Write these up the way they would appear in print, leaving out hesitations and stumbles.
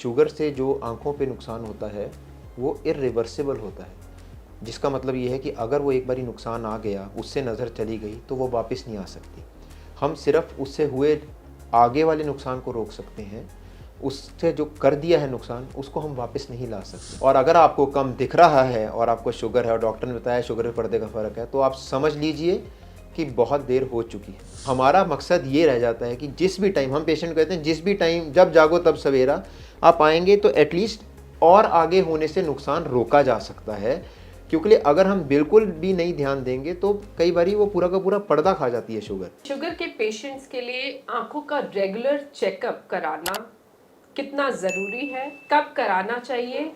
Sugar से जो आँखों पे नुकसान होता है वो इर्रिवर्सिबल होता है। जिसका मतलब ये है कि अगर वो एक बारी नुकसान आ गया, उससे नज़र चली गई तो वो वापस नहीं आ सकती। हम सिर्फ़ उससे हुए आगे वाले नुकसान को रोक सकते हैं, उससे जो कर दिया है नुकसान उसको हम वापस नहीं ला सकते। और अगर आपको कम दिख रहा है और आपको शुगर है और डॉक्टर ने बताया शुगर में पर्दे का फ़र्क है, तो आप समझ लीजिए कि बहुत देर हो चुकी है। हमारा मकसद ये रह जाता है कि जिस भी टाइम हम पेशेंट कहते हैं, जिस भी टाइम जब जागो तब सवेरा आप आएंगे तो एटलीस्ट और आगे होने से नुकसान रोका जा सकता है। क्योंकि अगर हम बिल्कुल भी नहीं ध्यान देंगे तो कई बारी वो पूरा का पूरा पर्दा खा जाती है शुगर। शुगर के पेशेंट्स के लिए आंखों का रेगुलर चेकअप कराना कितना ज़रूरी है, कब कराना चाहिए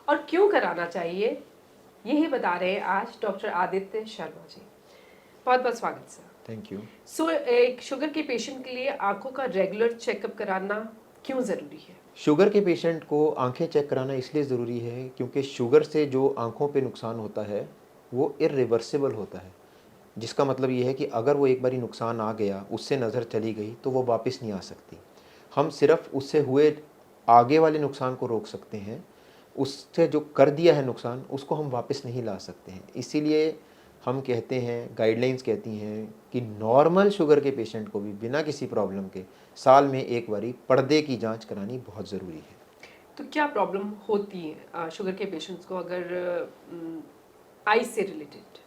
और क्यों कराना चाहिए, यही बता रहे हैं आज डॉक्टर आदित्य शर्मा जी। बहुत बहुत स्वागत सर। Thank you. एक शुगर के पेशेंट के लिए आंखों का रेगुलर चेकअप कराना क्यों ज़रूरी है? शुगर के पेशेंट को आंखें चेक कराना इसलिए ज़रूरी है क्योंकि शुगर से जो आंखों पे नुकसान होता है वो इर्रिवर्सिबल होता है। जिसका मतलब ये है कि अगर वो एक बारी नुकसान आ गया, उससे नज़र चली गई तो वो वापस नहीं आ सकती। हम सिर्फ़ उससे हुए आगे वाले नुकसान को रोक सकते हैं, उससे जो कर दिया है नुकसान उसको हम वापस नहीं ला सकते हैं। इसीलिए हम कहते हैं, गाइडलाइंस कहती हैं कि नॉर्मल शुगर के पेशेंट को भी बिना किसी प्रॉब्लम के साल में एक बारी पर्दे की जांच करानी बहुत ज़रूरी है। तो क्या प्रॉब्लम होती है शुगर के पेशेंट्स को अगर आई से रिलेटेड?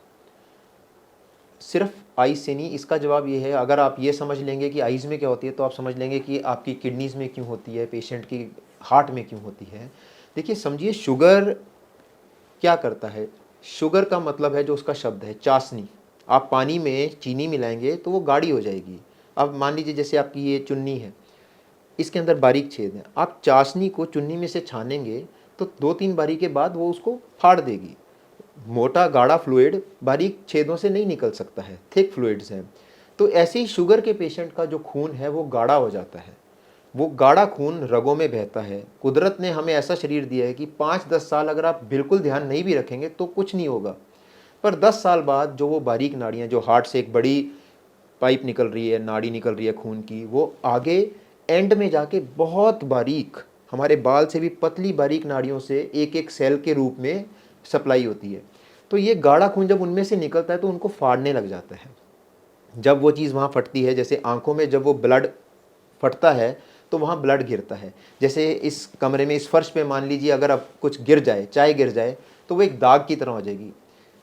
सिर्फ आइज़ से नहीं, इसका जवाब ये है, अगर आप ये समझ लेंगे कि आइज़ में क्या होती है तो आप समझ लेंगे कि आपकी किडनीज़ में क्यों होती है, पेशेंट की हार्ट में क्यों होती है। देखिए समझिए, शुगर क्या करता है? शुगर का मतलब है, जो उसका शब्द है चाशनी। आप पानी में चीनी मिलाएंगे तो वो गाढ़ी हो जाएगी। अब मान लीजिए जैसे आपकी ये चुन्नी है, इसके अंदर बारीक छेद हैं, आप चाशनी को चुन्नी में से छानेंगे तो 2-3 बारी के बाद वो उसको फाड़ देगी। मोटा गाढ़ा फ्लूइड बारीक छेदों से नहीं निकल सकता है, थिक फ्लूइड्स हैं। तो ऐसे ही शुगर के पेशेंट का जो खून है वो गाढ़ा हो जाता है। वो गाढ़ा खून रगों में बहता है। कुदरत ने हमें ऐसा शरीर दिया है कि 5-10 साल अगर आप बिल्कुल ध्यान नहीं भी रखेंगे तो कुछ नहीं होगा, पर 10 साल बाद जो वो बारीक नाड़ियाँ, जो हार्ट से एक बड़ी पाइप निकल रही है, नाड़ी निकल रही है खून की, वो आगे एंड में जाके बहुत बारीक, हमारे बाल से भी पतली बारीक नाड़ियों से एक एक सेल के रूप में सप्लाई होती है। तो ये गाढ़ा खून जब उनमें से निकलता है तो उनको फाड़ने लग जाता है। जब वो चीज़ वहाँ फटती है, जैसे आंखों में जब वो ब्लड फटता है तो वहाँ ब्लड गिरता है। जैसे इस कमरे में, इस फर्श पे मान लीजिए अगर अब कुछ गिर जाए, चाय गिर जाए, तो वो एक दाग की तरह हो जाएगी।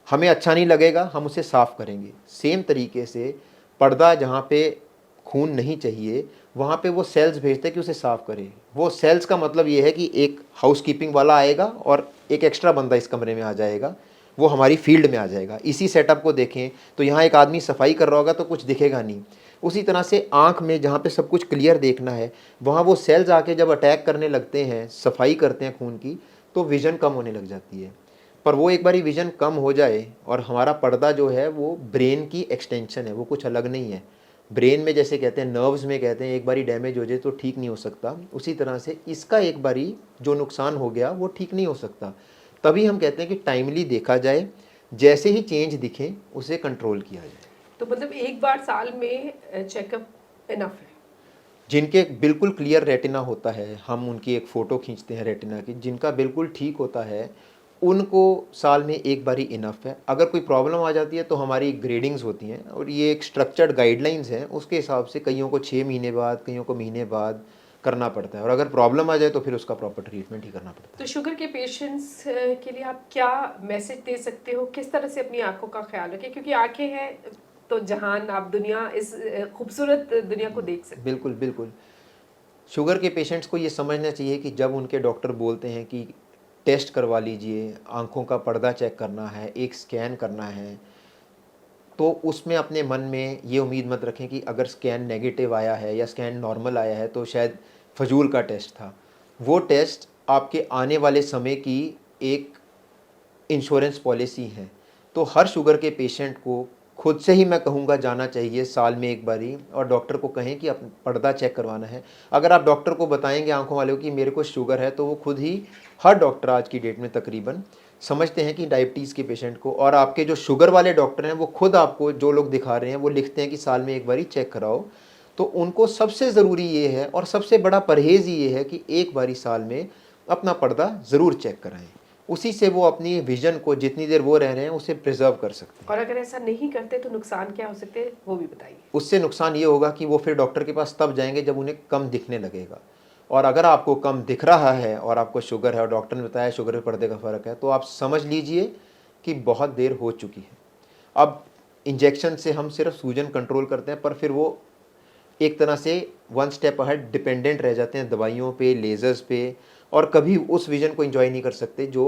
हमें अच्छा नहीं लगेगा, हम उसे साफ़ करेंगे। सेम तरीके से पर्दा, जहाँ पे खून नहीं चाहिए वहाँ पे वो सेल्स भेजते हैं कि उसे साफ़ करें। वो सेल्स का मतलब ये है कि एक हाउसकीपिंग वाला आएगा और एक एक्स्ट्रा बंदा इस कमरे में आ जाएगा, वो हमारी फील्ड में आ जाएगा। इसी सेटअप को देखें तो यहाँ एक आदमी सफाई कर रहा होगा तो कुछ दिखेगा नहीं। उसी तरह से आँख में, जहाँ पे सब कुछ क्लियर देखना है, वहाँ वो सेल्स आके जब अटैक करने लगते हैं, सफाई करते हैं खून की, तो विज़न कम होने लग जाती है। पर वो एक बारी विज़न कम हो जाए, और हमारा पर्दा जो है वो ब्रेन की एक्सटेंशन है, वो कुछ अलग नहीं है। ब्रेन में जैसे कहते हैं, नर्व्स में कहते हैं, एक बारी डैमेज हो जाए तो ठीक नहीं हो सकता, उसी तरह से इसका एक बारी जो नुकसान हो गया वो ठीक नहीं हो सकता। तभी हम कहते हैं कि टाइमली देखा जाए, जैसे ही चेंज दिखे उसे कंट्रोल किया जाए। तो मतलब एक बार साल में चेकअप इनफ है? जिनके बिल्कुल क्लियर रेटिना होता है, हम उनकी एक फ़ोटो खींचते हैं रेटिना की, जिनका बिल्कुल ठीक होता है उनको साल में एक बारी इनफ है। अगर कोई प्रॉब्लम आ जाती है तो हमारी ग्रेडिंग्स होती हैं, और ये एक स्ट्रक्चर्ड गाइडलाइंस हैं, उसके हिसाब से कईयों को 6 महीने बाद, कईयों को महीने बाद करना पड़ता है, और अगर प्रॉब्लम आ जाए तो फिर उसका प्रॉपर ट्रीटमेंट ही करना पड़ता तो है। शुगर के पेशेंट्स के लिए आप क्या मैसेज दे सकते हो, किस तरह से अपनी आंखों का ख्याल रखें, क्योंकि आंखें हैं तो जहान, आप दुनिया, इस खूबसूरत दुनिया को देख सकते हैं। बिल्कुल बिल्कुल। शुगर के पेशेंट्स को ये समझना चाहिए कि जब उनके डॉक्टर बोलते हैं कि टेस्ट करवा लीजिए, आँखों का पर्दा चेक करना है, एक स्कैन करना है, तो उसमें अपने मन में ये उम्मीद मत रखें कि अगर स्कैन नेगेटिव आया है या स्कैन नॉर्मल आया है तो शायद फजूल का टेस्ट था। वो टेस्ट आपके आने वाले समय की एक इंश्योरेंस पॉलिसी है। तो हर शुगर के पेशेंट को खुद से ही मैं कहूँगा जाना चाहिए साल में एक बारी, और डॉक्टर को कहें कि आप पर्दा चेक करवाना है। अगर आप डॉक्टर को बताएंगे आंखों वाले को कि मेरे को शुगर है, तो वो खुद ही, हर डॉक्टर आज की डेट में तकरीबन समझते हैं कि डायबिटीज़ के पेशेंट को, और आपके जो शुगर वाले डॉक्टर हैं वो खुद आपको, जो लोग दिखा रहे हैं वो लिखते हैं कि साल में एक बारी चेक कराओ। तो उनको सबसे ज़रूरी ये है और सबसे बड़ा परहेज़ ही ये है कि एक बारी साल में अपना पर्दा ज़रूर चेक कराएं। उसी से वो अपनी विज़न को जितनी देर वो रह रहे हैं उसे प्रिजर्व कर सकते हैं। और अगर ऐसा नहीं करते तो नुकसान क्या हो सकते हैं वो भी बताइए। उससे नुकसान ये होगा कि वो फिर डॉक्टर के पास तब जाएंगे जब उन्हें कम दिखने लगेगा। और अगर आपको कम दिख रहा है और आपको शुगर है और डॉक्टर ने बताया शुगर में पर्दे का फ़र्क है, तो आप समझ लीजिए कि बहुत देर हो चुकी है। अब इंजेक्शन से हम सिर्फ सूजन कंट्रोल करते हैं, पर फिर वो एक तरह से वन स्टेप अहेड डिपेंडेंट रह जाते हैं दवाइयों पे, लेज़र्स पे, और कभी उस विज़न को एंजॉय नहीं कर सकते जो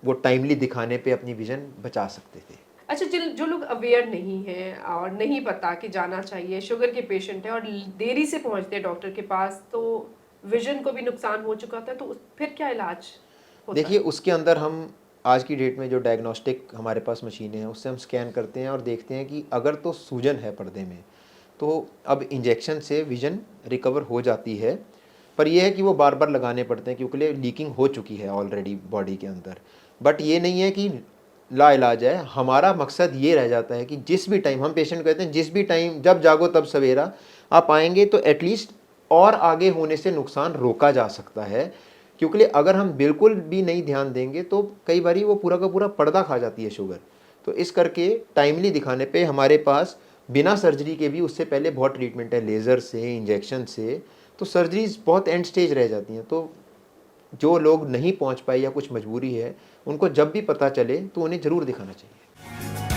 वो टाइमली दिखाने पे अपनी विज़न बचा सकते थे। अच्छा, जो लोग अवेयर नहीं हैं और नहीं पता कि जाना चाहिए, शुगर के पेशेंट हैं और देरी से पहुंचते हैं डॉक्टर के पास, तो विजन को भी नुकसान हो चुका था, तो फिर क्या इलाज होता देखिए है? उसके अंदर हम आज की डेट में जो डायग्नोस्टिक हमारे पास मशीनें हैं उससे हम स्कैन करते हैं और देखते हैं कि अगर तो सूजन है पर्दे में तो अब इंजेक्शन से विज़न रिकवर हो जाती है, पर यह है कि वो बार बार लगाने पड़ते हैं क्योंकि लीकिंग हो चुकी है ऑलरेडी बॉडी के अंदर। बट ये नहीं है कि लाइलाज है। हमारा मकसद ये रह जाता है कि जिस भी टाइम हम पेशेंट कहते हैं, जिस भी टाइम जब जागो तब सवेरा आप आएंगे तो एटलीस्ट और आगे होने से नुकसान रोका जा सकता है। क्योंकि अगर हम बिल्कुल भी नहीं ध्यान देंगे तो कई बारी वो पूरा का पूरा पर्दा खा जाती है शुगर। तो इस करके टाइमली दिखाने पे हमारे पास बिना सर्जरी के भी उससे पहले बहुत ट्रीटमेंट है, लेज़र से, इंजेक्शन से। तो सर्जरीज बहुत एंड स्टेज रह जाती हैं। तो जो लोग नहीं पहुंच पाए या कुछ मजबूरी है, उनको जब भी पता चले तो उन्हें ज़रूर दिखाना चाहिए।